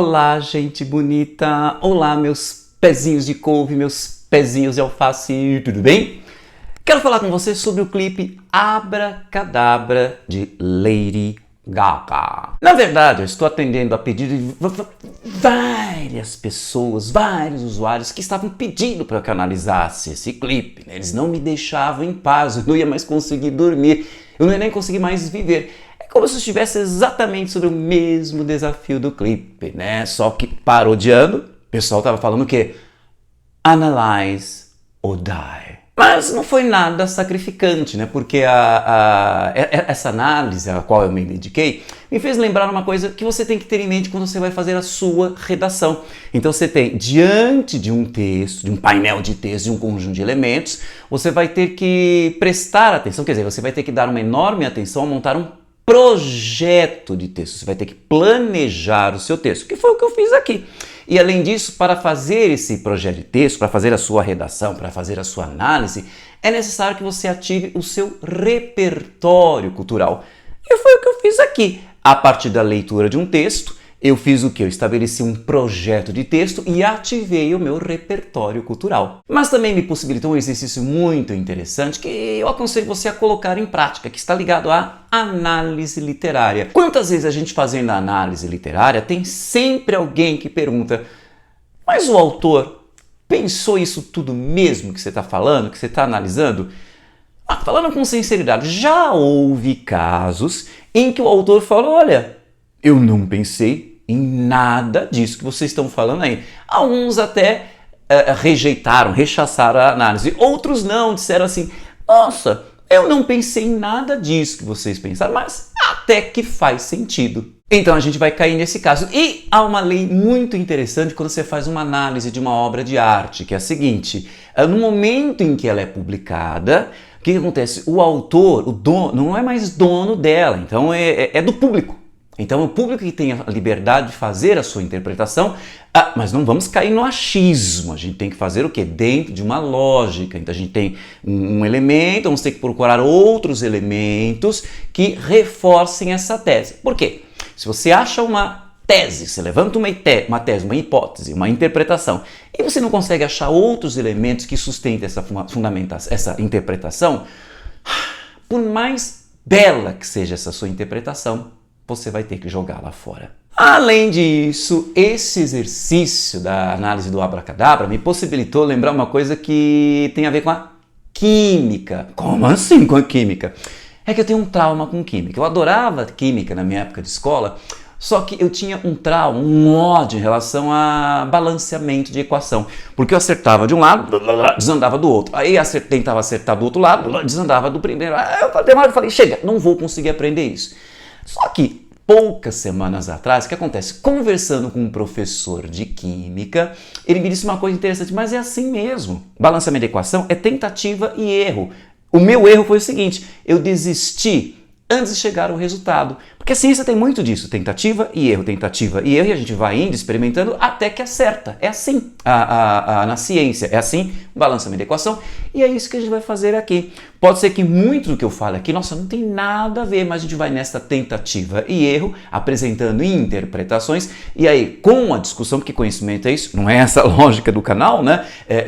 Olá, gente bonita! Olá, meus pezinhos de couve, meus pezinhos de alface, tudo bem? Quero falar com você sobre o clipe Abracadabra de Lady Gaga. Na verdade, eu estou atendendo a pedido de várias pessoas, vários usuários que estavam pedindo para que eu analisasse esse clipe. Eles não me deixavam em paz, eu não ia mais conseguir dormir, eu não ia nem conseguir mais viver. É como se eu estivesse exatamente sobre o mesmo desafio do clipe, né? Só que parodiando, o pessoal estava falando o quê? Analyze or die. Mas não foi nada sacrificante, né? Porque essa análise a qual eu me dediquei me fez lembrar uma coisa que você tem que ter em mente quando você vai fazer a sua redação. Então você tem, diante de um texto, de um painel de texto, de um conjunto de elementos, você vai ter que prestar atenção, quer dizer, você vai ter que dar uma enorme atenção a montar um projeto de texto. Você vai ter que planejar o seu texto, que foi o que eu fiz aqui. E além disso, para fazer esse projeto de texto, para fazer a sua redação, para fazer a sua análise, é necessário que você ative o seu repertório cultural. E foi o que eu fiz aqui. A partir da leitura de um texto, eu fiz o que? Eu estabeleci um projeto de texto e ativei o meu repertório cultural. Mas também me possibilitou um exercício muito interessante que eu aconselho você a colocar em prática, que está ligado à análise literária. Quantas vezes a gente fazendo a análise literária tem sempre alguém que pergunta: mas o autor pensou isso tudo mesmo que você está falando, que você está analisando? Falando com sinceridade, já houve casos em que o autor falou: olha, eu não pensei em nada disso que vocês estão falando aí. Alguns até rechaçaram a análise. Outros não, disseram assim: nossa, eu não pensei em nada disso que vocês pensaram, mas até que faz sentido. Então a gente vai cair nesse caso. E há uma lei muito interessante quando você faz uma análise de uma obra de arte, que é a seguinte: no momento em que ela é publicada, o que acontece? O autor, o dono, não é mais dono dela, então é do público. Então, o público que tem a liberdade de fazer a sua interpretação, mas não vamos cair no achismo. A gente tem que fazer o quê? Dentro de uma lógica. Então, a gente tem um elemento, vamos ter que procurar outros elementos que reforcem essa tese. Por quê? Se você acha uma tese, você levanta uma tese, uma hipótese, uma interpretação, e você não consegue achar outros elementos que sustentem essa interpretação, por mais bela que seja essa sua interpretação, você vai ter que jogá-la fora. Além disso, esse exercício da análise do abracadabra me possibilitou lembrar uma coisa que tem a ver com a química. Como assim com a química? É que eu tenho um trauma com química. Eu adorava química na minha época de escola, só que eu tinha um trauma, um ódio em relação a balanceamento de equação. Porque eu acertava de um lado, desandava do outro. Aí tentava acertar do outro lado, desandava do primeiro. Aí eu falei, chega, não vou conseguir aprender isso. Só que poucas semanas atrás, o que acontece? Conversando com um professor de química, ele me disse uma coisa interessante, mas é assim mesmo. Balanceamento de equação é tentativa e erro. O meu erro foi o seguinte: eu desisti antes de chegar ao resultado. Porque a ciência tem muito disso, tentativa e erro, e a gente vai indo, experimentando até que acerta. É assim na ciência, é assim o balanceamento da equação, e é isso que a gente vai fazer aqui. Pode ser que muito do que eu falo aqui, nossa, não tem nada a ver, mas a gente vai nessa tentativa e erro, apresentando interpretações, e aí com a discussão, porque conhecimento é isso, não é essa a lógica do canal, né?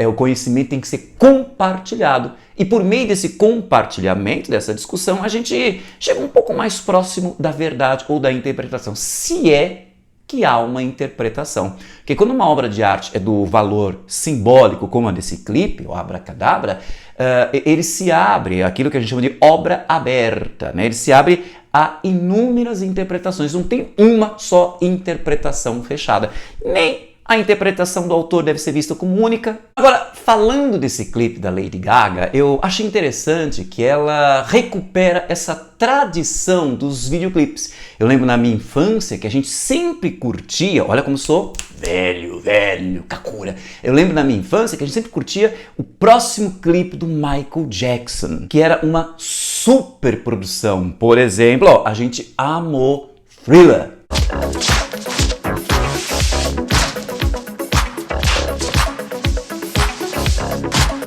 O conhecimento tem que ser compartilhado. E por meio desse compartilhamento, dessa discussão, a gente chega um pouco mais próximo da verdade ou da interpretação, se é que há uma interpretação. Porque quando uma obra de arte é do valor simbólico, como a desse clipe, o Abracadabra, ele se abre, aquilo que a gente chama de obra aberta, né? Ele se abre a inúmeras interpretações, não tem uma só interpretação fechada, nem a interpretação do autor deve ser vista como única. Agora, falando desse clipe da Lady Gaga, eu achei interessante que ela recupera essa tradição dos videoclipes. Eu lembro na minha infância que a gente sempre curtia, olha como sou velho, kakura. Eu lembro na minha infância que a gente sempre curtia o próximo clipe do Michael Jackson, que era uma super produção. Por exemplo, a gente amou Thriller.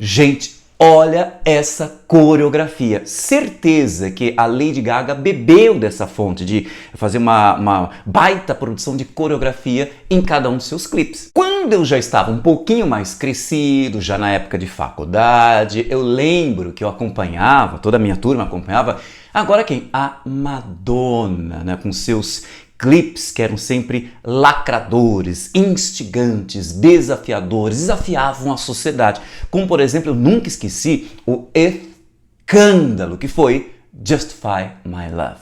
Gente, Olha essa coreografia. Certeza que a Lady Gaga bebeu dessa fonte de fazer uma baita produção de coreografia em cada um dos seus clipes. Quando eu já estava um pouquinho mais crescido, já na época de faculdade, eu lembro que eu acompanhava, toda a minha turma acompanhava, agora quem? A Madonna, né, com seus clipes que eram sempre lacradores, instigantes, desafiadores, desafiavam a sociedade. Como, por exemplo, eu nunca esqueci o escândalo que foi Justify My Love.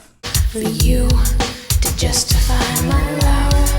For you to justify my love.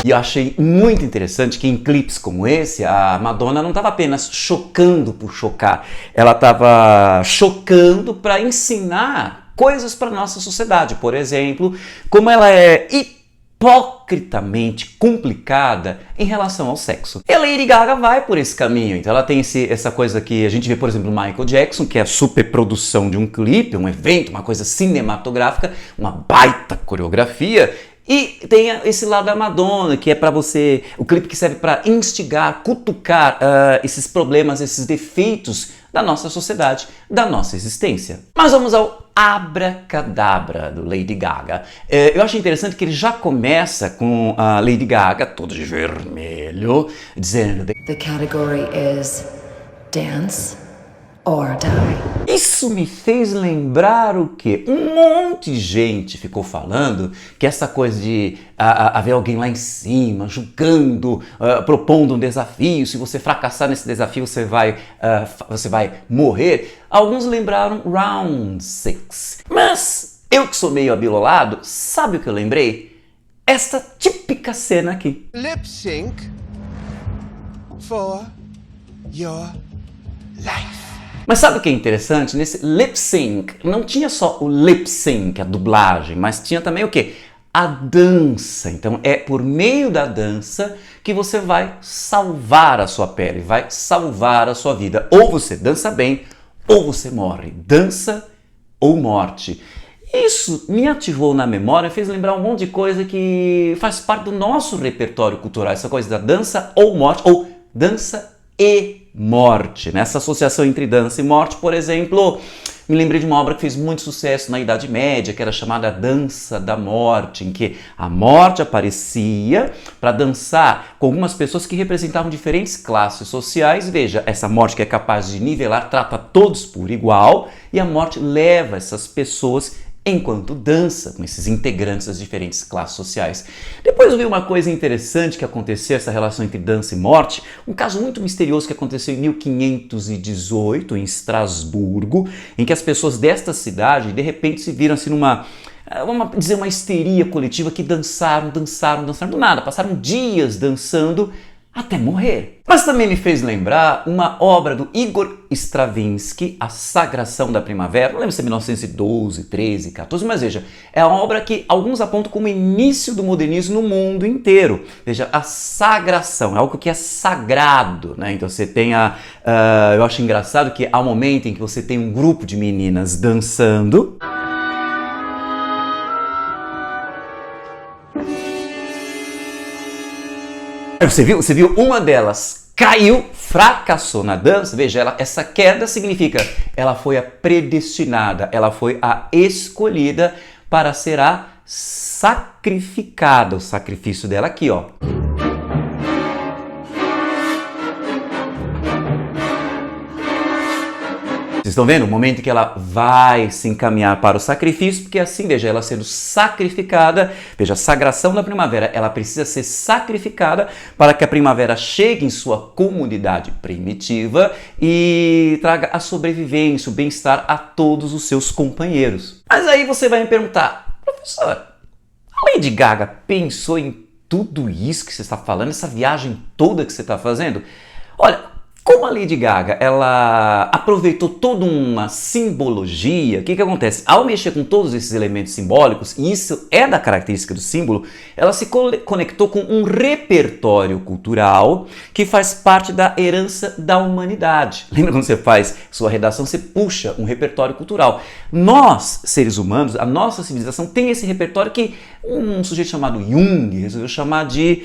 E eu achei muito interessante que em clipes como esse, a Madonna não estava apenas chocando por chocar, ela estava chocando para ensinar coisas para nossa sociedade. Por exemplo, como ela é hipocritamente complicada em relação ao sexo. E a Lady Gaga vai por esse caminho. Então ela tem essa coisa que a gente vê, por exemplo, no Michael Jackson, que é a superprodução de um clipe, um evento, uma coisa cinematográfica, uma baita coreografia. E tem esse lado da Madonna, que é para você, o clipe que serve para instigar, cutucar esses problemas, esses defeitos da nossa sociedade, da nossa existência. Mas vamos ao abracadabra do Lady Gaga. Eu acho interessante que ele já começa com a Lady Gaga, toda de vermelho, dizendo: The category is dance or die. Isso me fez lembrar o quê? Um monte de gente ficou falando que essa coisa de haver alguém lá em cima, julgando, propondo um desafio, se você fracassar nesse desafio você vai morrer. Alguns lembraram Round 6. Mas eu que sou meio abilolado, sabe o que eu lembrei? Esta típica cena aqui. Lip sync for your life. Mas sabe o que é interessante? Nesse lip sync, não tinha só o lip sync, a dublagem, mas tinha também o quê? A dança. Então é por meio da dança que você vai salvar a sua pele, vai salvar a sua vida. Ou você dança bem, ou você morre. Dança ou morte. Isso me ativou na memória, fez lembrar um monte de coisa que faz parte do nosso repertório cultural. Essa coisa da dança ou morte, ou dança e morte. Nessa associação entre dança e morte, por exemplo, me lembrei de uma obra que fez muito sucesso na Idade Média, que era chamada Dança da Morte, em que a morte aparecia para dançar com algumas pessoas que representavam diferentes classes sociais. Veja, essa morte que é capaz de nivelar, trata todos por igual, e a morte leva essas pessoas enquanto dança com esses integrantes das diferentes classes sociais. Depois eu vi uma coisa interessante que aconteceu, essa relação entre dança e morte, um caso muito misterioso que aconteceu em 1518, em Estrasburgo, em que as pessoas desta cidade de repente se viram assim numa, vamos dizer, uma histeria coletiva, que dançaram do nada, passaram dias dançando até morrer. Mas também me fez lembrar uma obra do Igor Stravinsky, A Sagração da Primavera. Não lembro se é 1912, 13, 14, mas veja, é uma obra que alguns apontam como o início do modernismo no mundo inteiro. Veja, a sagração, é algo que é sagrado, né? Então você tem eu acho engraçado que há um momento em que você tem um grupo de meninas dançando. Você viu? Uma delas caiu, fracassou na dança. Veja, essa queda significa ela foi a predestinada, ela foi a escolhida para ser a sacrificada. O sacrifício dela aqui, ó. Vocês estão vendo? O momento em que ela vai se encaminhar para o sacrifício, porque assim, veja, ela sendo sacrificada, veja, a sagração da primavera, ela precisa ser sacrificada para que a primavera chegue em sua comunidade primitiva e traga a sobrevivência, o bem-estar a todos os seus companheiros. Mas aí você vai me perguntar, professor, a Lady Gaga pensou em tudo isso que você está falando, essa viagem toda que você está fazendo? Olha, como a Lady Gaga, ela aproveitou toda uma simbologia, o que acontece? Ao mexer com todos esses elementos simbólicos, e isso é da característica do símbolo, ela se conectou com um repertório cultural que faz parte da herança da humanidade. Lembra quando você faz sua redação, você puxa um repertório cultural. Nós, seres humanos, a nossa civilização tem esse repertório que um sujeito chamado Jung resolveu chamar de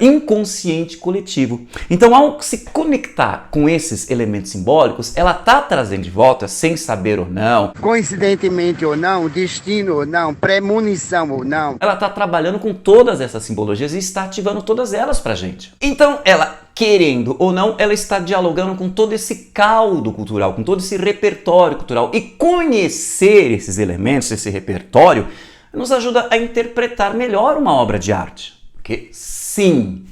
inconsciente coletivo. Então, ao se conectar com esses elementos simbólicos, ela está trazendo de volta, sem saber ou não, coincidentemente ou não, destino ou não, premonição ou não, ela está trabalhando com todas essas simbologias e está ativando todas elas pra gente. Então, ela, querendo ou não, ela está dialogando com todo esse caldo cultural, com todo esse repertório cultural. E conhecer esses elementos, esse repertório, nos ajuda a interpretar melhor uma obra de arte. Porque, sim,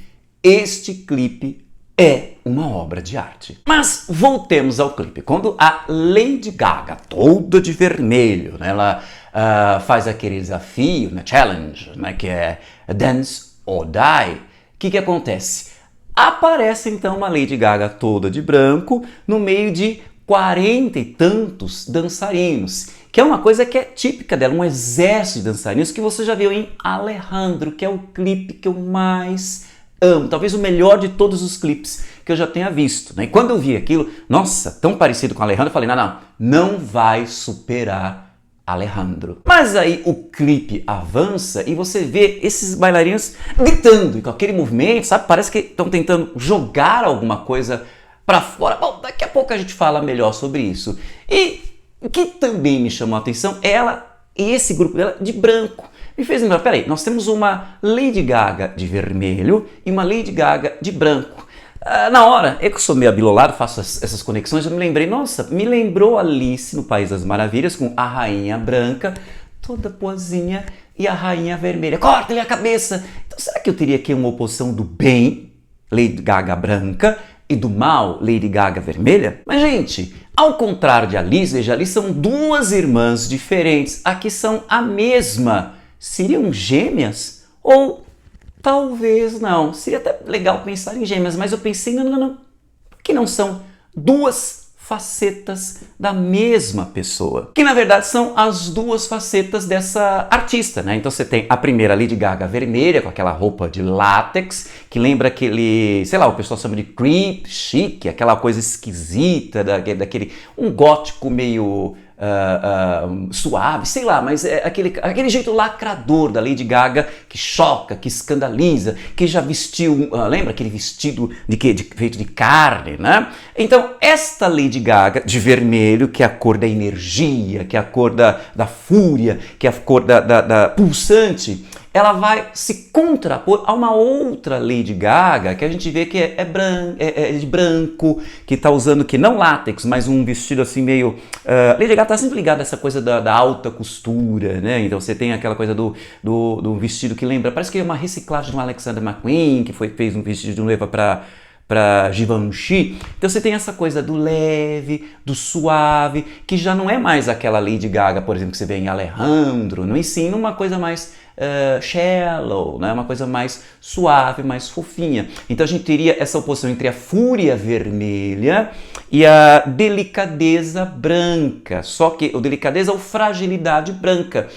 este clipe é uma obra de arte. Mas voltemos ao clipe. Quando a Lady Gaga, toda de vermelho, né, ela faz aquele desafio, né, challenge, né, que é Dance or Die, o que acontece? Aparece então uma Lady Gaga toda de branco no meio de 40 e tantos dançarinos, que é uma coisa que é típica dela, um exército de dançarinos que você já viu em Alejandro, que é o clipe que eu mais amo, talvez o melhor de todos os clipes que eu já tenha visto, né? E quando eu vi aquilo, nossa, tão parecido com Alejandro, eu falei, não vai superar Alejandro. Mas aí o clipe avança e você vê esses bailarinos gritando, e com aquele movimento, sabe? Parece que estão tentando jogar alguma coisa para fora. Bom, daqui a pouco a gente fala melhor sobre isso. E o que também me chamou a atenção é ela e esse grupo dela de branco. Me fez lembrar, peraí, nós temos uma Lady Gaga de vermelho e uma Lady Gaga de branco. Na hora, eu que sou meio abilolado, faço essas conexões, eu me lembrei, nossa, me lembrou Alice no País das Maravilhas com a rainha branca, toda poesinha, e a rainha vermelha. Corta-lhe a cabeça! Então será que eu teria aqui uma oposição do bem, Lady Gaga branca, e do mal, Lady Gaga vermelha? Mas, gente, ao contrário de Alice, veja, ali são duas irmãs diferentes, aqui são a mesma. Seriam gêmeas? Ou talvez não. Seria até legal pensar em gêmeas, mas eu pensei, não. Por que não são duas facetas da mesma pessoa? Que na verdade são as duas facetas dessa artista, né? Então você tem a primeira Lady Gaga vermelha, com aquela roupa de látex, que lembra aquele, sei lá, o pessoal chama de creep chic, aquela coisa esquisita, daquele, um gótico meio suave, sei lá, mas é aquele jeito lacrador da Lady Gaga que choca, que escandaliza, que já vestiu, lembra aquele vestido feito de carne, né? Então, esta Lady Gaga de vermelho, que é a cor da energia, que é a cor da fúria, que é a cor da pulsante, ela vai se contrapor a uma outra Lady Gaga que a gente vê que é de branco, que está usando que não látex, mas um vestido assim meio... Lady Gaga está sempre ligada a essa coisa da alta costura, né? Então você tem aquela coisa do vestido que lembra... Parece que é uma reciclagem de um Alexander McQueen, que fez um vestido de noiva para Givenchy. Então você tem essa coisa do leve, do suave, que já não é mais aquela Lady Gaga, por exemplo, que você vê em Alejandro, não, e sim uma coisa mais shallow, né? Uma coisa mais suave, mais fofinha. Então a gente teria essa oposição entre a fúria vermelha e a delicadeza branca, só que o delicadeza ou fragilidade branca.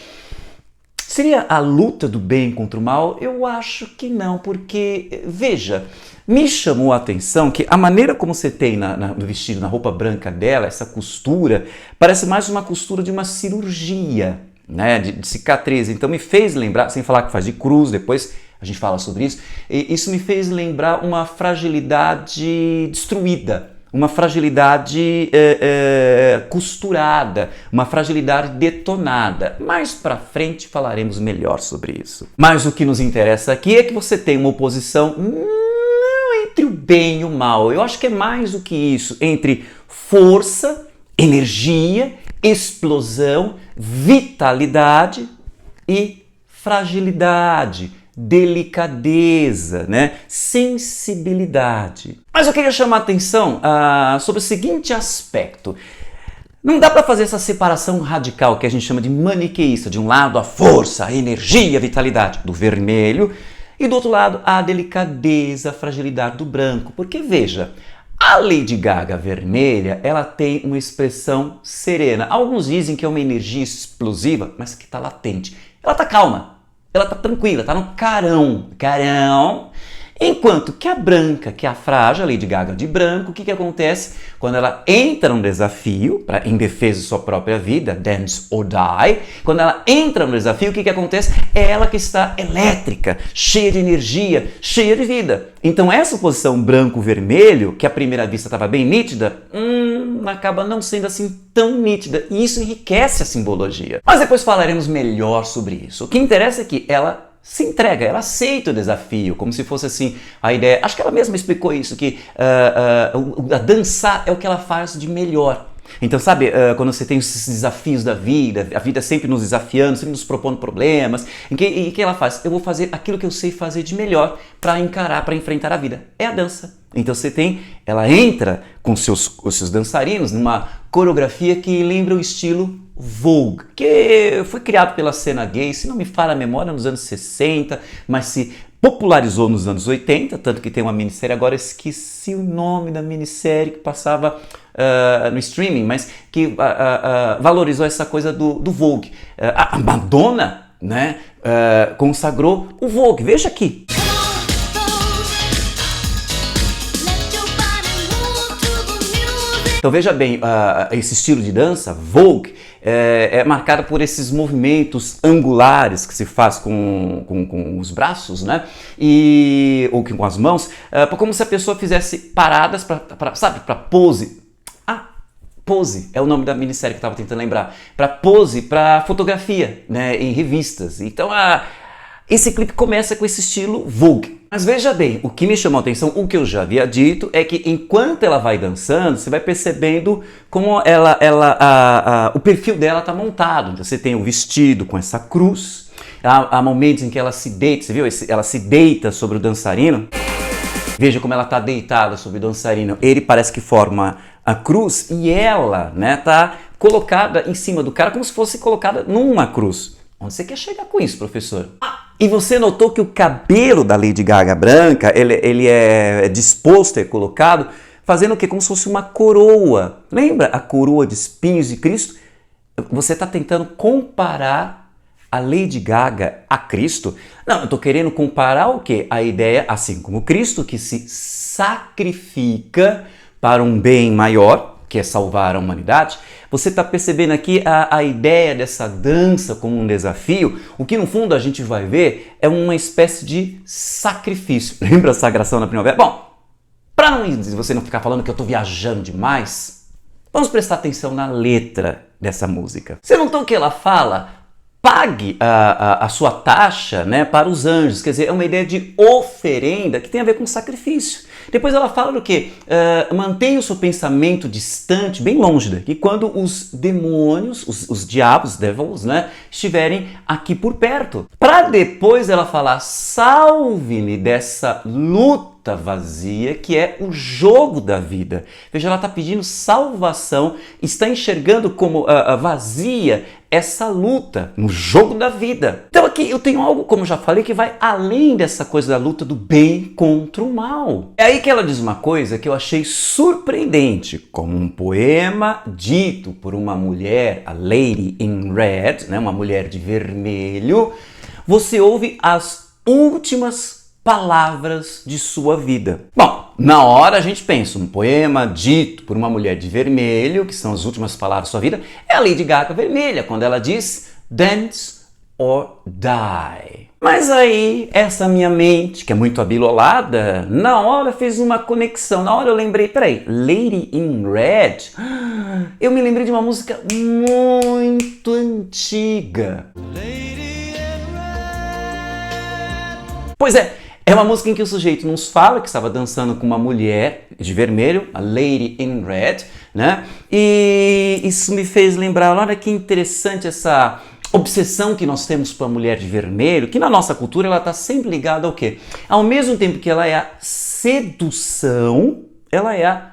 Seria a luta do bem contra o mal? Eu acho que não, porque, veja, me chamou a atenção que a maneira como você tem no vestido, na roupa branca dela, essa costura, parece mais uma costura de uma cirurgia, né, de cicatriz. Então me fez lembrar, sem falar que faz de cruz, depois a gente fala sobre isso, e isso me fez lembrar uma fragilidade destruída, uma fragilidade costurada, uma fragilidade detonada. Mais pra frente falaremos melhor sobre isso. Mas o que nos interessa aqui é que você tem uma oposição entre o bem e o mal. Eu acho que é mais do que isso, entre força, energia, explosão, vitalidade e fragilidade, delicadeza, né? Sensibilidade. Mas eu queria chamar a atenção sobre o seguinte aspecto. Não dá para fazer essa separação radical que a gente chama de maniqueísta. De um lado a força, a energia, a vitalidade do vermelho e do outro lado a delicadeza, a fragilidade do branco. Porque veja, a Lady Gaga vermelha, ela tem uma expressão serena. Alguns dizem que é uma energia explosiva, mas que está latente. Ela está calma, ela está tranquila, está no carão. Enquanto que a branca, que é a frágil, a Lady Gaga de branco, o que acontece? Quando ela entra num desafio, em defesa de sua própria vida, dance or die, quando ela entra no desafio, o que acontece? É ela que está elétrica, cheia de energia, cheia de vida. Então essa posição branco-vermelho, que à primeira vista estava bem nítida, acaba não sendo assim tão nítida, e isso enriquece a simbologia. Mas depois falaremos melhor sobre isso. O que interessa é que ela se entrega, ela aceita o desafio, como se fosse assim a ideia. Acho que ela mesma explicou isso, que a dançar é o que ela faz de melhor. Então, sabe, quando você tem esses desafios da vida, a vida sempre nos desafiando, sempre nos propondo problemas, e que ela faz? Eu vou fazer aquilo que eu sei fazer de melhor para encarar, para enfrentar a vida. É a dança. Então ela entra com os seus dançarinos numa coreografia que lembra o estilo Vogue, que foi criado pela cena gay, se não me falha a memória, nos anos 60, mas se popularizou nos anos 80, tanto que tem uma minissérie, agora esqueci o nome da minissérie que passava no streaming, mas que valorizou essa coisa do Vogue. A Madonna, né, consagrou o Vogue, veja aqui. Então veja bem, esse estilo de dança, Vogue, é marcado por esses movimentos angulares que se faz com os braços, né? Ou com as mãos, como se a pessoa fizesse paradas para pose. Pose é o nome da minissérie que eu estava tentando lembrar. Para pose, para fotografia, né, em revistas. Então esse clipe começa com esse estilo Vogue. Mas veja bem, o que me chamou a atenção, o que eu já havia dito, é que enquanto ela vai dançando, você vai percebendo como o perfil dela está montado. Então você tem o vestido com essa cruz, há momentos em que ela se deita, você viu? Ela se deita sobre o dançarino. Veja como ela está deitada sobre o dançarino. Ele parece que forma a cruz e ela, né, tá colocada em cima do cara como se fosse colocada numa cruz. Onde você quer chegar com isso, professor? E você notou que o cabelo da Lady Gaga branca, ele é disposto, é colocado, fazendo o quê? Como se fosse uma coroa. Lembra a coroa de espinhos de Cristo? Você está tentando comparar a Lady Gaga a Cristo? Não, eu estou querendo comparar o quê? A ideia, assim como Cristo, que se sacrifica para um bem maior, que é salvar a humanidade. Você está percebendo aqui a ideia dessa dança como um desafio? O que no fundo a gente vai ver é uma espécie de sacrifício. Lembra a sagração na primavera? Bom, para você não ficar falando que eu estou viajando demais, vamos prestar atenção na letra dessa música. Você notou que ela fala: pague a sua taxa, né, para os anjos, quer dizer, é uma ideia de oferenda que tem a ver com sacrifício. Depois ela fala do quê? Mantenha o seu pensamento distante, bem longe daqui, quando os demônios, os diabos, devils, né, estiverem aqui por perto. Para depois ela falar: salve-me dessa luta vazia que é o jogo da vida. Veja, ela está pedindo salvação, está enxergando como vazia essa luta no jogo da vida. Então aqui eu tenho algo, como eu já falei, que vai além dessa coisa da luta do bem contra o mal. É aí que ela diz uma coisa que eu achei surpreendente, como um poema dito por uma mulher, a Lady in Red, né, uma mulher de vermelho. Você ouve as últimas palavras de sua vida. Bom, na hora a gente pensa, um poema dito por uma mulher de vermelho, que são as últimas palavras de sua vida, é a Lady Gaga vermelha, quando ela diz dance or die. Mas aí, essa minha mente, que é muito abilolada, na hora fez uma conexão. Na hora eu lembrei, peraí, Lady in Red? Eu me lembrei de uma música muito antiga. Pois é uma música em que o sujeito nos fala que estava dançando com uma mulher de vermelho, a Lady in Red, né? E isso me fez lembrar, olha que interessante essa obsessão que nós temos para a mulher de vermelho, que na nossa cultura ela está sempre ligada ao quê? Ao mesmo tempo que ela é a sedução, ela é a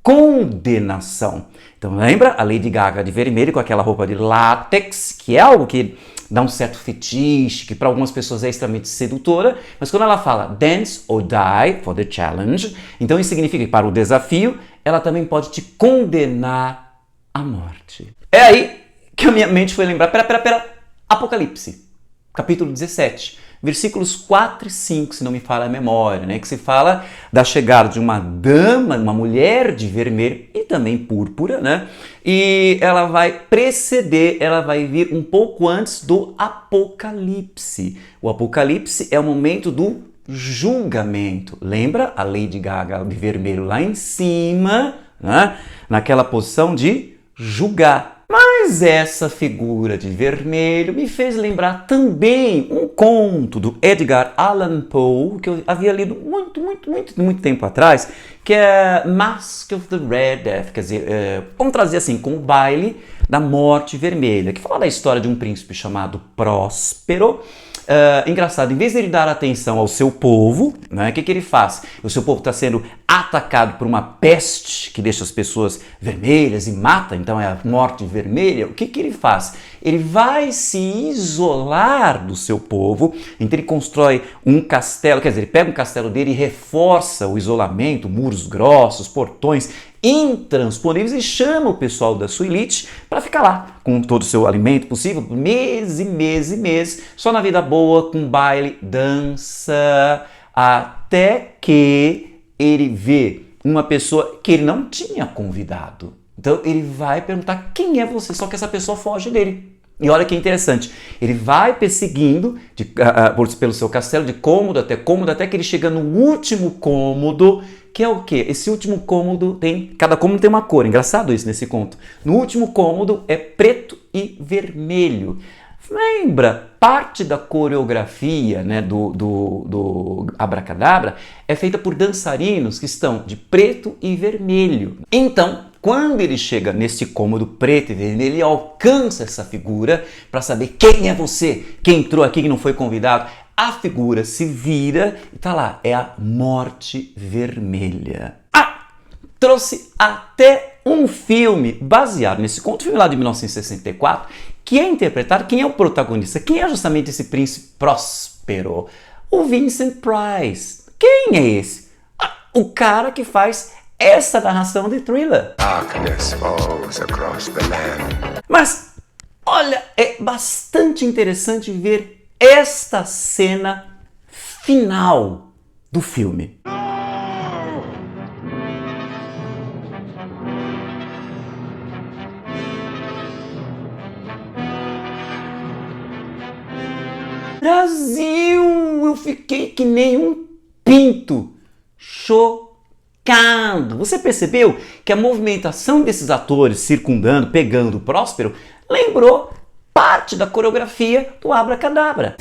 condenação. Então lembra a Lady Gaga de vermelho com aquela roupa de látex, que é algo que dá um certo fetiche, que para algumas pessoas é extremamente sedutora, mas quando ela fala dance or die for the challenge, então isso significa que para o desafio, ela também pode te condenar à morte. É aí que a minha mente foi lembrar, pera, Apocalipse. capítulo 17, versículos 4 e 5, se não me falha a memória, né? Que se fala da chegada de uma dama, uma mulher de vermelho e também púrpura, né? E ela vai preceder, ela vai vir um pouco antes do Apocalipse. O Apocalipse é o momento do julgamento. Lembra a Lady Gaga de vermelho lá em cima, né? Naquela posição de julgar. Mas essa figura de vermelho me fez lembrar também um conto do Edgar Allan Poe, que eu havia lido muito tempo atrás, que é Masque of the Red Death, quer dizer, vamos trazer assim, com o baile da morte vermelha, que fala da história de um príncipe chamado Próspero. Engraçado, em vez de ele dar atenção ao seu povo, né, o que ele faz? O seu povo está sendo atacado por uma peste que deixa as pessoas vermelhas e mata, então é a morte vermelha. O que ele faz? Ele vai se isolar do seu povo, então ele constrói um castelo, quer dizer, ele pega um castelo dele e reforça o isolamento, muros grossos, portões intransponíveis e chama o pessoal da sua elite para ficar lá com todo o seu alimento possível, meses e meses e meses, só na vida boa, com baile, dança, até que ele vê uma pessoa que ele não tinha convidado. Então ele vai perguntar quem é você, só que essa pessoa foge dele. E olha que interessante, ele vai perseguindo pelo seu castelo de cômodo, até que ele chega no último cômodo, que é o quê? Esse último cômodo cada cômodo tem uma cor, engraçado isso nesse conto. No último cômodo é preto e vermelho. Lembra, parte da coreografia, né, do Abracadabra é feita por dançarinos que estão de preto e vermelho. Então, quando ele chega nesse cômodo preto e vermelho, ele alcança essa figura para saber quem é você, quem entrou aqui que não foi convidado. A figura se vira e tá lá, é a morte vermelha. Trouxe até um filme baseado nesse conto, filme lá de 1964, que é interpretado, quem é o protagonista? Quem é justamente esse príncipe Próspero? O Vincent Price. Quem é esse? O cara que faz essa narração de Thriller. Darkness falls across the land. Mas, olha, é bastante interessante ver esta cena final do filme. Brasil! Eu fiquei que nem um pinto. Chocado! Você percebeu que a movimentação desses atores circundando, pegando o Próspero, lembrou parte da coreografia do Abracadabra.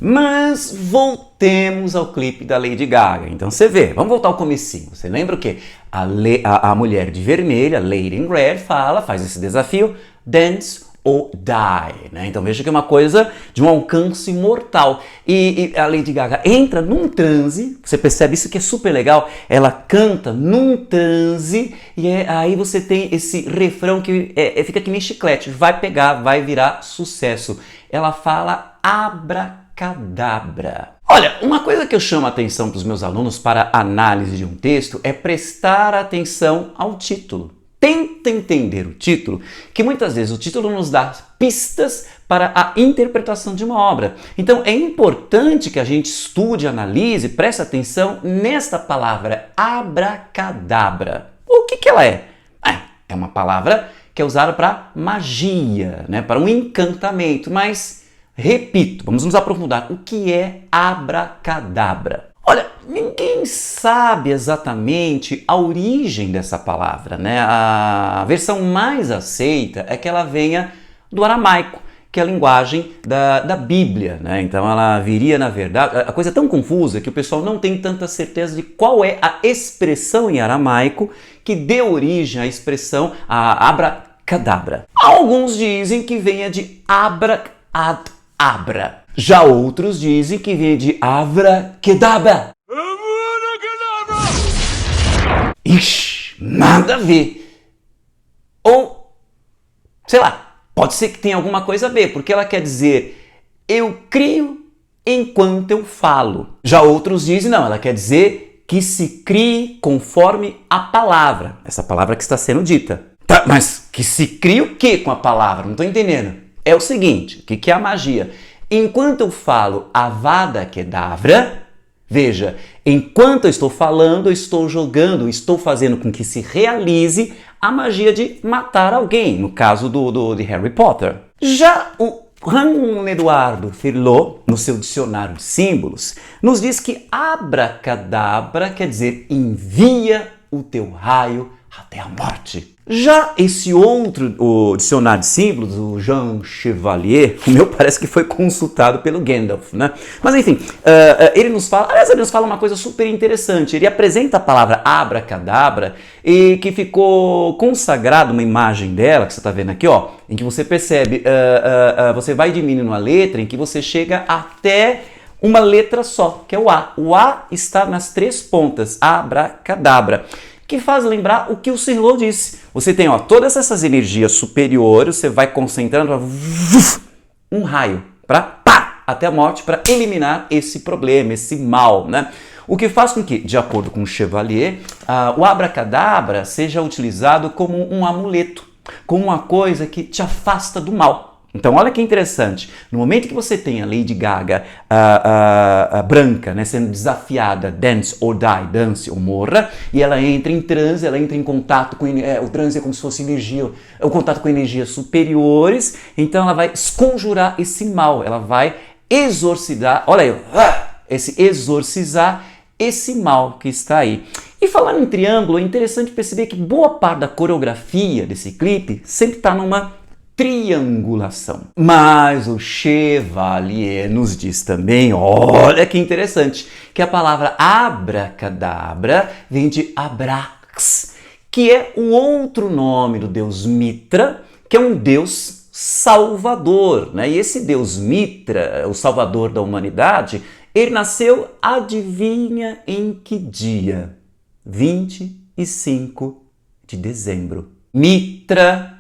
Mas voltemos ao clipe da Lady Gaga. Então você vê, vamos voltar ao comecinho. Você lembra o quê? A mulher de vermelha, Lady in Red, faz esse desafio, dance ou die, né? Então veja que é uma coisa de um alcance mortal. E a Lady Gaga entra num transe, você percebe isso que é super legal, ela canta num transe e aí você tem esse refrão que fica que nem chiclete, vai pegar, vai virar sucesso. Ela fala abracadabra. Olha, uma coisa que eu chamo a atenção para os meus alunos para análise de um texto é prestar atenção ao título. Tenta entender o título, que muitas vezes o título nos dá pistas para a interpretação de uma obra. Então é importante que a gente estude, analise, preste atenção nesta palavra abracadabra. O que ela é? É uma palavra que é usada para magia, né? Para um encantamento, mas repito, vamos nos aprofundar. O que é abracadabra? Olha, ninguém sabe exatamente a origem dessa palavra, né? A versão mais aceita é que ela venha do aramaico, que é a linguagem da Bíblia, né? Então ela viria, na verdade, a coisa é tão confusa que o pessoal não tem tanta certeza de qual é a expressão em aramaico que deu origem à expressão abracadabra. Alguns dizem que venha de abra. Já outros dizem que vem de avracadabra. Ixi, nada a ver. Ou, sei lá, pode ser que tenha alguma coisa a ver, porque ela quer dizer eu crio enquanto eu falo. Já outros dizem, não, ela quer dizer que se crie conforme a palavra. Essa palavra que está sendo dita. Tá, mas que se cria o que com a palavra? Não estou entendendo. é o seguinte, o que é a magia? Enquanto eu falo Avada Kedavra, veja, enquanto eu estou falando, eu estou jogando, estou fazendo com que se realize a magia de matar alguém, no caso de Harry Potter. Já o Juan Eduardo Firlot, no seu dicionário de símbolos, nos diz que abracadabra quer dizer envia o teu raio até a morte. Já esse outro, o dicionário de símbolos, o Jean Chevalier, o meu parece que foi consultado pelo Gandalf, né? Mas enfim, ele nos fala uma coisa super interessante. Ele apresenta a palavra abracadabra e que ficou consagrada uma imagem dela, que você está vendo aqui, ó, em que você percebe, você vai diminuindo a letra, em que você chega até uma letra só, que é o A. O A está nas 3 pontas, abracadabra, que faz lembrar o que o Firlot disse. Você tem, ó, todas essas energias superiores, você vai concentrando um raio para pá, até a morte, para eliminar esse problema, esse mal, né? O que faz com que, de acordo com o Chevalier, o abracadabra seja utilizado como um amuleto, como uma coisa que te afasta do mal. Então, olha que interessante. No momento que você tem a Lady Gaga branca, né, sendo desafiada, dance or die, dance ou morra, e ela entra em transe, ela entra em contato com o transe é como se fosse energia, o contato com energias superiores, então ela vai esconjurar esse mal, ela vai exorcizar, olha aí, exorcizar esse mal que está aí. E falando em triângulo, é interessante perceber que boa parte da coreografia desse clipe sempre está numa triangulação. Mas o Chevalier nos diz também, olha que interessante, que a palavra abracadabra vem de Abrax, que é o outro nome do deus Mitra, que é um deus salvador, né? E esse deus Mitra, o salvador da humanidade, ele nasceu, adivinha em que dia? 25 de dezembro. Mitra,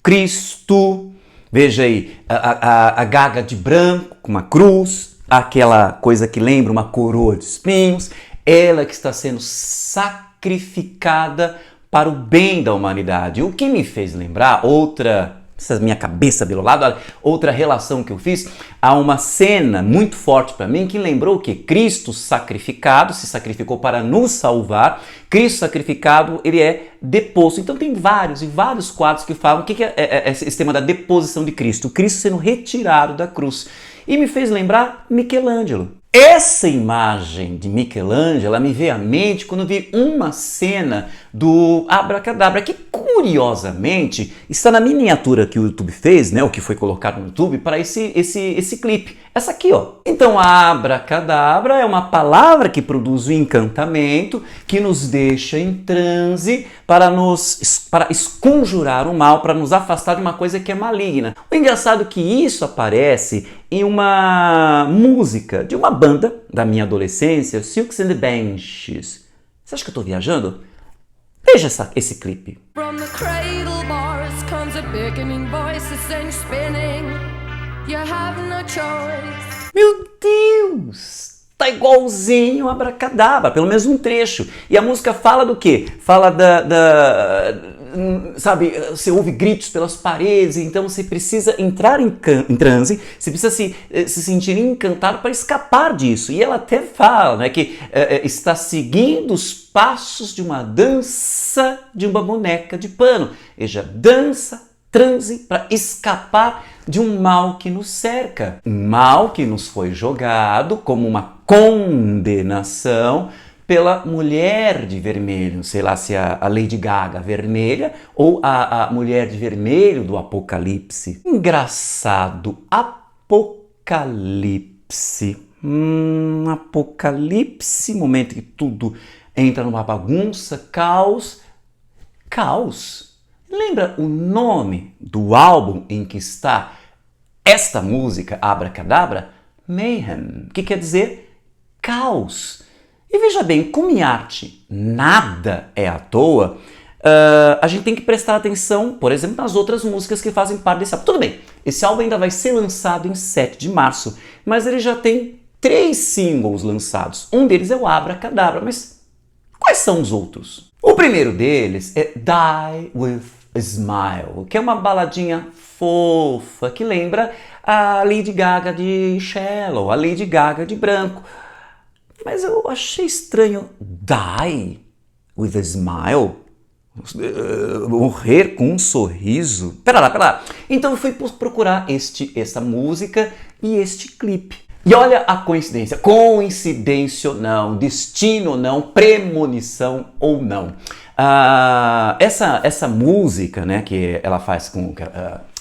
Cristo, veja aí, a Gaga de branco, com uma cruz, aquela coisa que lembra uma coroa de espinhos, ela que está sendo sacrificada para o bem da humanidade. O que me fez lembrar, essa minha cabeça bilolada, outra relação que eu fiz, há uma cena muito forte para mim que lembrou que Cristo sacrificado, se sacrificou para nos salvar, Cristo sacrificado, ele é deposto. Então tem vários quadros que falam o que é esse tema da deposição de Cristo, Cristo sendo retirado da cruz. E me fez lembrar Michelangelo. Essa imagem de Michelangelo, ela me veio à mente quando vi uma cena do Abracadabra, que curiosamente está na miniatura que o YouTube fez, né, o que foi colocado no YouTube para esse clipe. Essa aqui, ó. Então, Abracadabra é uma palavra que produz o encantamento, que nos deixa em transe para esconjurar o mal, para nos afastar de uma coisa que é maligna. O engraçado é que isso aparece em uma música de uma banda da minha adolescência, Silks and the Benches. Você acha que eu estou viajando? Veja esse clipe. From the cradle bars comes a beckoning voice, a cinch spinning. You have no choice. Meu Deus! Tá igualzinho a Abracadabra, pelo menos um trecho. E a música fala do quê? Fala sabe, você ouve gritos pelas paredes, então você precisa entrar em transe, você precisa se sentir encantado para escapar disso. E ela até fala, né, que está seguindo os passos de uma dança de uma boneca de pano. Veja, dança, transe para escapar de um mal que nos cerca. Um mal que nos foi jogado como uma condenação pela mulher de vermelho, sei lá se a Lady Gaga vermelha ou a mulher de vermelho do Apocalipse. Engraçado, Apocalipse. Apocalipse, momento que tudo entra numa bagunça, caos. Lembra o nome do álbum em que está esta música, Abracadabra? Mayhem, que quer dizer caos. E veja bem, como em arte nada é à toa, a gente tem que prestar atenção, por exemplo, nas outras músicas que fazem parte desse álbum. Tudo bem, esse álbum ainda vai ser lançado em 7 de março, mas ele já tem 3 singles lançados. Um deles é o Abracadabra, mas quais são os outros? O primeiro deles é Die With Smile, que é uma baladinha fofa, que lembra a Lady Gaga de Shallow, a Lady Gaga de branco. Mas eu achei estranho, Die with a Smile, morrer com um sorriso. Pera lá. Então eu fui procurar essa música e este clipe. E olha a coincidência, coincidência ou não, destino ou não, premonição ou não. Essa música, né, que ela faz com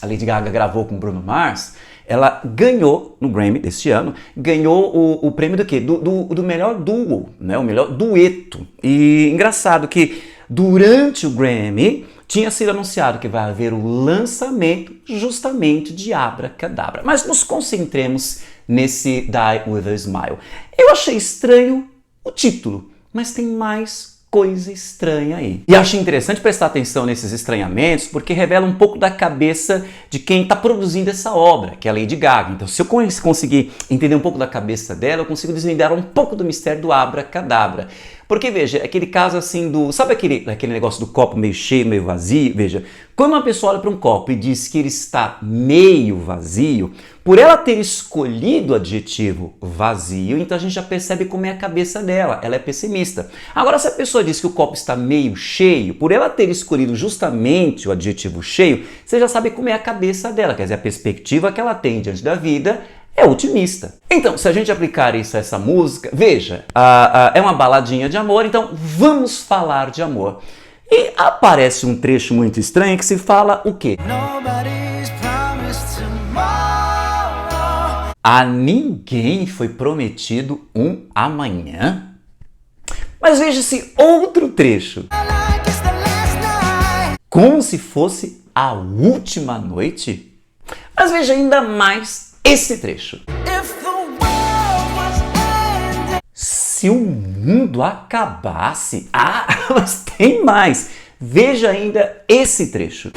a Lady Gaga gravou com Bruno Mars, ela ganhou no Grammy deste ano, ganhou o prêmio do quê? Do melhor duo, né, o melhor dueto. E engraçado que durante o Grammy tinha sido anunciado que vai haver o lançamento justamente de Abracadabra. Mas nos concentremos nesse Die With a Smile. Eu achei estranho o título, mas tem mais coisa estranha aí. E acho interessante prestar atenção nesses estranhamentos, porque revela um pouco da cabeça de quem está produzindo essa obra, que é a Lady Gaga. Então, se eu conseguir entender um pouco da cabeça dela, eu consigo desvendar um pouco do mistério do Abracadabra. Porque, veja, aquele caso assim do... Sabe aquele negócio do copo meio cheio, meio vazio? Veja, quando uma pessoa olha para um copo e diz que ele está meio vazio, por ela ter escolhido o adjetivo vazio, então a gente já percebe como é a cabeça dela, ela é pessimista. Agora, se a pessoa diz que o copo está meio cheio, por ela ter escolhido justamente o adjetivo cheio, você já sabe como é a cabeça dela, quer dizer, a perspectiva que ela tem diante da vida é otimista. Então, se a gente aplicar isso a essa música, veja, é uma baladinha de amor, então vamos falar de amor. E aparece um trecho muito estranho que se fala o quê? A ninguém foi prometido um amanhã. Mas veja esse outro trecho. Como se fosse a última noite. Mas veja ainda mais esse trecho. Se o mundo acabasse... Ah, mas tem mais. Veja ainda esse trecho.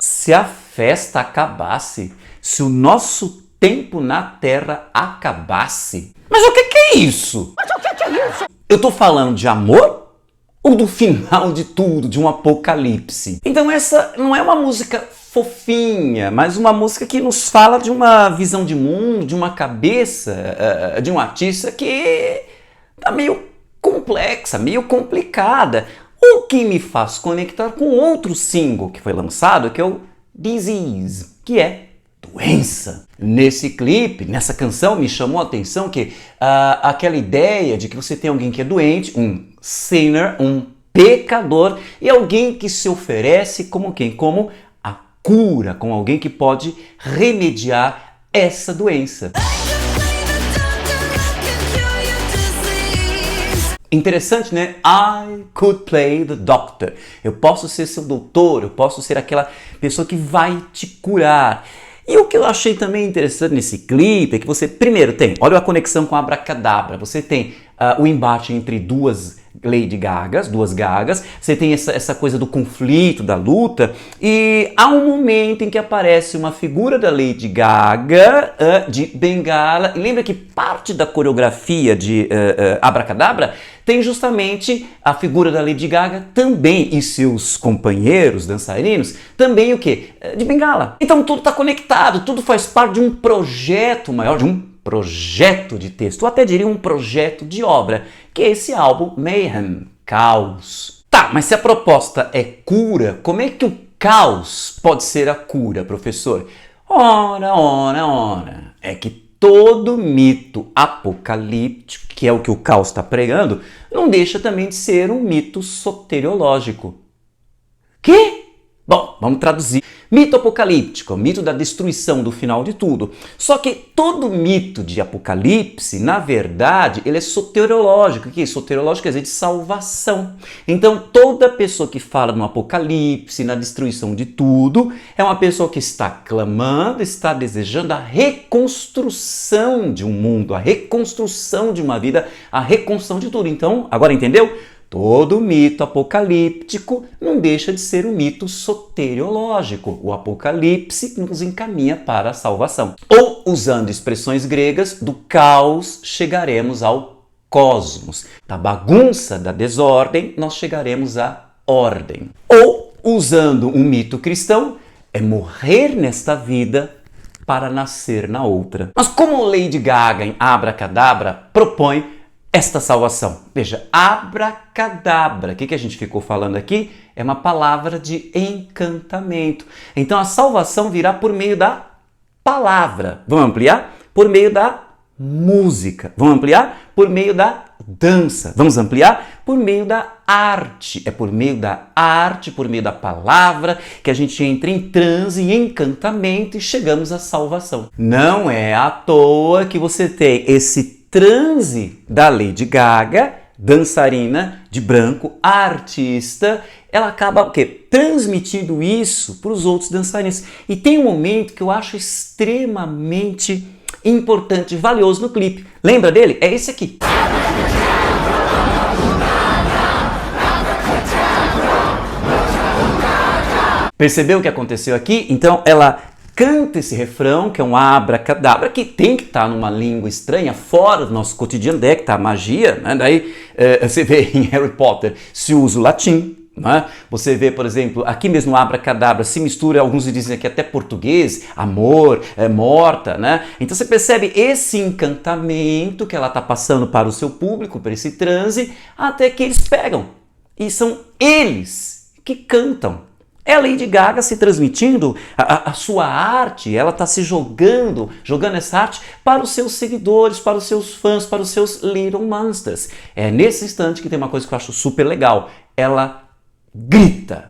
Se a festa acabasse, se o nosso tempo na Terra acabasse. Mas o que é isso? Eu tô falando de amor? Ou do final de tudo, de um apocalipse? Então essa não é uma música fofinha, mas uma música que nos fala de uma visão de mundo, de uma cabeça de um artista que tá meio complexa, meio complicada. O que me faz conectar com outro single que foi lançado, que é o Disease, que é doença. Nesse clipe, nessa canção, me chamou a atenção que aquela ideia de que você tem alguém que é doente, um sinner, um pecador, e alguém que se oferece como quem? Como a cura, como alguém que pode remediar essa doença. Interessante, né? I could play the doctor. Eu posso ser seu doutor, eu posso ser aquela pessoa que vai te curar. E o que eu achei também interessante nesse clipe é que você, primeiro, olha a conexão com a Abracadabra, você tem o embate entre duas Lady Gagas, você tem essa coisa do conflito, da luta, e há um momento em que aparece uma figura da Lady Gaga de bengala, e lembra que parte da coreografia de Abracadabra tem justamente a figura da Lady Gaga também, e seus companheiros dançarinos também o quê? De bengala. Então tudo está conectado, tudo faz parte de um projeto maior, de um projeto de texto, ou até diria um projeto de obra, que é esse álbum Mayhem, Caos. Tá, mas se a proposta é cura, como é que o caos pode ser a cura, professor? Ora. É que todo mito apocalíptico, que é o que o caos está pregando, não deixa também de ser um mito soteriológico. Que? Bom, vamos traduzir. Mito apocalíptico, o mito da destruição, do final de tudo. Só que todo mito de apocalipse, na verdade, ele é soteriológico. O que é soteriológico? Quer dizer, de salvação. Então, toda pessoa que fala no apocalipse, na destruição de tudo, é uma pessoa que está clamando, está desejando a reconstrução de um mundo, a reconstrução de uma vida, a reconstrução de tudo. Então, agora entendeu? Todo mito apocalíptico não deixa de ser um mito soteriológico. O apocalipse nos encaminha para a salvação. Ou, usando expressões gregas, do caos chegaremos ao cosmos. Da bagunça, da desordem, nós chegaremos à ordem. Ou, usando um mito cristão, é morrer nesta vida para nascer na outra. Mas como Lady Gaga em Abracadabra propõe esta salvação? Veja, abracadabra, o que a gente ficou falando aqui? É uma palavra de encantamento. Então a salvação virá por meio da palavra. Vamos ampliar? Por meio da música. Vamos ampliar? Por meio da dança. Vamos ampliar? Por meio da arte. É por meio da arte, por meio da palavra, que a gente entra em transe, em encantamento e chegamos à salvação. Não é à toa que você tem esse transe da Lady Gaga, dançarina de branco, artista, ela acaba o quê? Transmitindo isso para os outros dançarinos. E tem um momento que eu acho extremamente importante, valioso no clipe. Lembra dele? É esse aqui. Percebeu o que aconteceu aqui? Então ela canta esse refrão, que é um abracadabra, que tem que estar numa língua estranha, fora do nosso cotidiano, daí que está a magia, né? Daí você vê em Harry Potter se usa o latim, né? Você vê, por exemplo, aqui mesmo no abracadabra se mistura, alguns dizem aqui até português, amor, morta, né? Então você percebe esse encantamento que ela está passando para o seu público, para esse transe, até que eles pegam. E são eles que cantam. É a Lady Gaga se transmitindo a sua arte, ela está se jogando essa arte para os seus seguidores, para os seus fãs, para os seus Little Monsters. É nesse instante que tem uma coisa que eu acho super legal. Ela grita.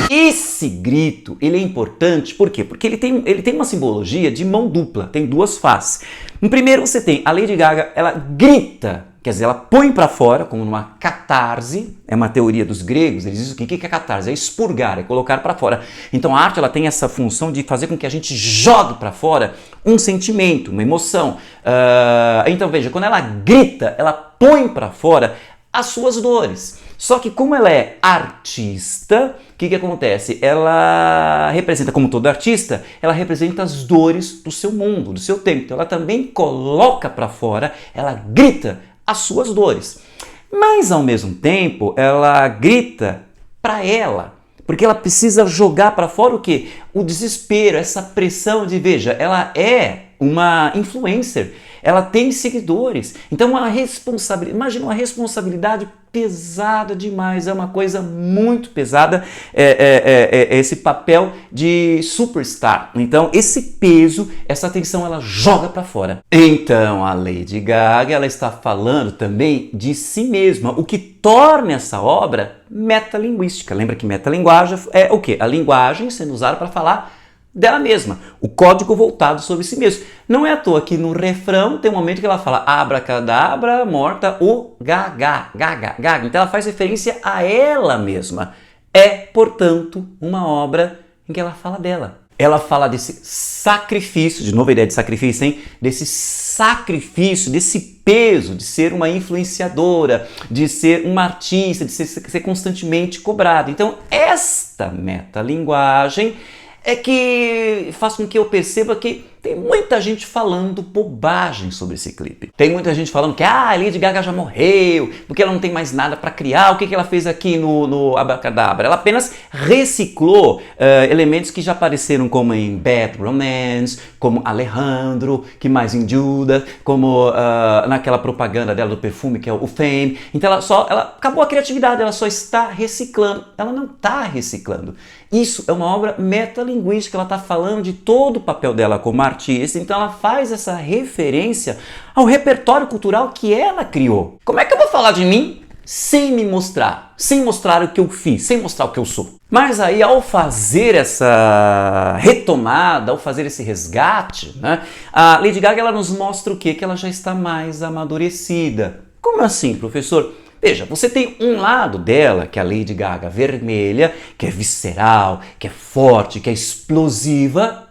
Esse grito, ele é importante, por quê? Porque ele tem uma simbologia de mão dupla, tem duas faces. No primeiro você tem a Lady Gaga, ela grita, quer dizer, ela põe para fora, como numa catarse, é uma teoria dos gregos, eles dizem o que é catarse? É expurgar, é colocar para fora. Então a arte ela tem essa função de fazer com que a gente jogue para fora um sentimento, uma emoção. Então veja, quando ela grita, ela põe para fora as suas dores. Só que como ela é artista, o que acontece? Ela representa, como todo artista, ela representa as dores do seu mundo, do seu tempo. Então ela também coloca para fora, ela grita as suas dores. Mas ao mesmo tempo, ela grita para ela, porque ela precisa jogar para fora o quê? O desespero, essa pressão de, veja, ela é uma influencer, ela tem seguidores, então uma responsabilidade, imagina uma responsabilidade pesada demais, é uma coisa muito pesada, esse papel de superstar. Então esse peso, essa atenção, ela joga para fora. Então a Lady Gaga, ela está falando também de si mesma, o que torna essa obra metalinguística. Lembra que metalinguagem é o quê? A linguagem sendo usada para falar dela mesma, o código voltado sobre si mesmo. Não é à toa que no refrão tem um momento que ela fala abracadabra, morta, o gaga, gaga, gaga. Então ela faz referência a ela mesma. É, portanto, uma obra em que ela fala dela. Ela fala desse sacrifício, de novo a ideia de sacrifício, hein? Desse sacrifício, desse peso de ser uma influenciadora, de ser uma artista, de ser constantemente cobrado. Então esta metalinguagem é que faz com que eu perceba que tem muita gente falando bobagem sobre esse clipe. Tem muita gente falando que a Lady Gaga já morreu, porque ela não tem mais nada para criar. O que ela fez aqui no Abracadabra? Ela apenas reciclou elementos que já apareceram como em Bad Romance, como Alejandro, que mais em Judas, como naquela propaganda dela do perfume que é o Fame. Então ela acabou a criatividade, ela só está reciclando. Ela não está reciclando. Isso é uma obra metalinguística, ela está falando de todo o papel dela como artista, então ela faz essa referência ao repertório cultural que ela criou. Como é que eu vou falar de mim sem me mostrar, sem mostrar o que eu fiz, sem mostrar o que eu sou? Mas aí, ao fazer essa retomada, ao fazer esse resgate, né, a Lady Gaga ela nos mostra o quê? Que ela já está mais amadurecida. Como assim, professor? Veja, você tem um lado dela, que é a Lady Gaga vermelha, que é visceral, que é forte, que é explosiva,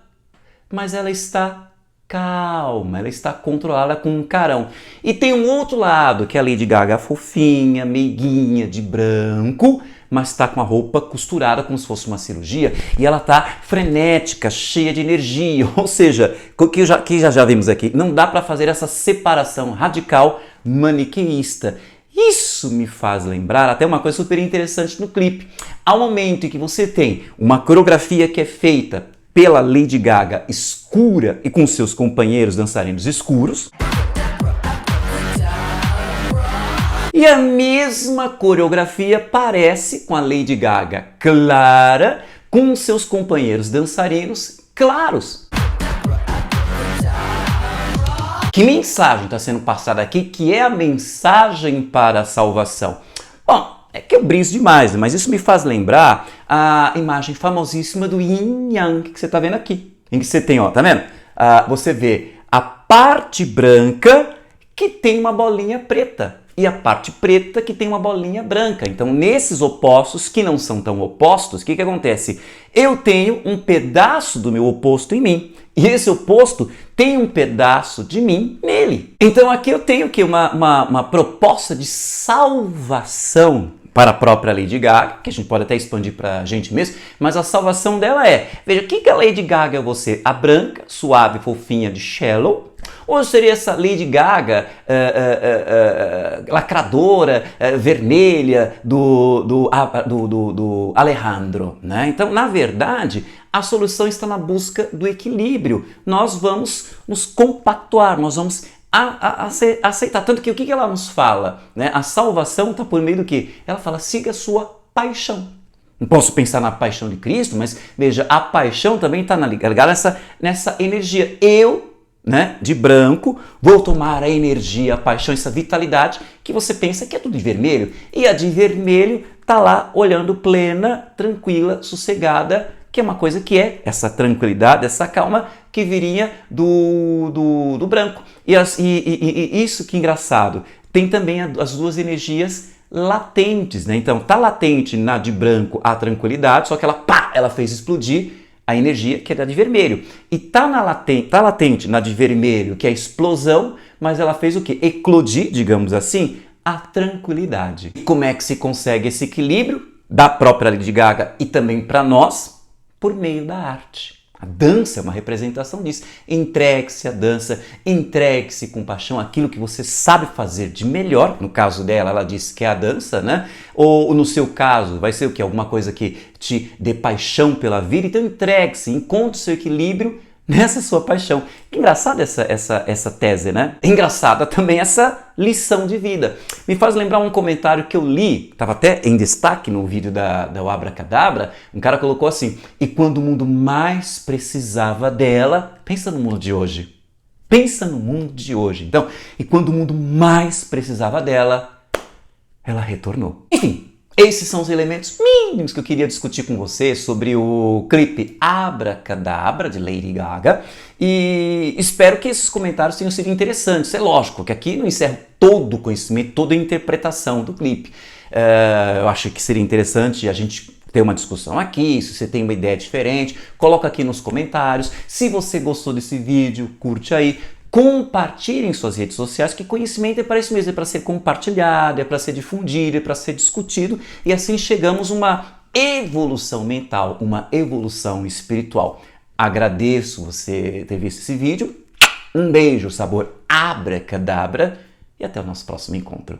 mas ela está calma, ela está controlada com um carão. E tem um outro lado, que é a Lady Gaga fofinha, meiguinha, de branco, mas está com a roupa costurada como se fosse uma cirurgia e ela está frenética, cheia de energia, ou seja, que já vimos aqui, não dá para fazer essa separação radical maniqueísta. Isso me faz lembrar até uma coisa super interessante no clipe. Ao momento em que você tem uma coreografia que é feita pela Lady Gaga escura e com seus companheiros dançarinos escuros, e a mesma coreografia parece com a Lady Gaga clara, com seus companheiros dançarinos claros. Que mensagem está sendo passada aqui, que é a mensagem para a salvação? Bom, é que eu briso demais, mas isso me faz lembrar a imagem famosíssima do Yin Yang que você está vendo aqui. Em que você tem, ó, tá vendo? Você vê a parte branca que tem uma bolinha preta e a parte preta que tem uma bolinha branca. Então, nesses opostos que não são tão opostos, o que acontece? Eu tenho um pedaço do meu oposto em mim e esse oposto tem um pedaço de mim nele. Então, aqui eu tenho que uma proposta de salvação para a própria Lady Gaga, que a gente pode até expandir para a gente mesmo, mas a salvação dela é, veja, o que a Lady Gaga é você? A branca, suave, fofinha de Shallow, ou seria essa Lady Gaga lacradora, vermelha do Alejandro, né? Então, na verdade, a solução está na busca do equilíbrio. Nós vamos nos compactuar, nós vamos aceitar. Tanto que o que ela nos fala? Né? A salvação está por meio do quê? Ela fala, siga a sua paixão. Não posso pensar na paixão de Cristo, mas veja, a paixão também está ligada nessa energia. Eu, né, de branco, vou tomar a energia, a paixão, essa vitalidade que você pensa que é tudo de vermelho. E a de vermelho está lá olhando plena, tranquila, sossegada, que é uma coisa que é essa tranquilidade, essa calma que viria do branco. E isso que engraçado, tem também as duas energias latentes, né? Então, tá latente na de branco a tranquilidade, só que ela fez explodir a energia que é da de vermelho. E tá latente na de vermelho, que é a explosão, mas ela fez o quê? Eclodir, digamos assim, a tranquilidade. E como é que se consegue esse equilíbrio da própria Lady Gaga e também para nós? Por meio da arte. A dança é uma representação disso. Entregue-se à dança, entregue-se com paixão aquilo que você sabe fazer de melhor. No caso dela, ela disse que é a dança, né? Ou no seu caso, vai ser o quê? Alguma coisa que te dê paixão pela vida. Então entregue-se, encontre o seu equilíbrio nessa sua paixão. Engraçada essa tese, né? Engraçada também essa lição de vida. Me faz lembrar um comentário que eu li, estava até em destaque no vídeo da Abracadabra, um cara colocou assim, e quando o mundo mais precisava dela, pensa no mundo de hoje. Pensa no mundo de hoje. Então, e quando o mundo mais precisava dela, ela retornou. Enfim, esses são os elementos mínimos que eu queria discutir com você sobre o clipe Abracadabra, de Lady Gaga, e espero que esses comentários tenham sido interessantes. É lógico que aqui não encerro todo o conhecimento, toda a interpretação do clipe. Eu acho que seria interessante a gente ter uma discussão aqui, se você tem uma ideia diferente, coloca aqui nos comentários. Se você gostou desse vídeo, curte aí. Compartilhe em suas redes sociais, que conhecimento é para isso mesmo, é para ser compartilhado, é para ser difundido, é para ser discutido, e assim chegamos a uma evolução mental, uma evolução espiritual. Agradeço você ter visto esse vídeo, um beijo, sabor abracadabra, e até o nosso próximo encontro.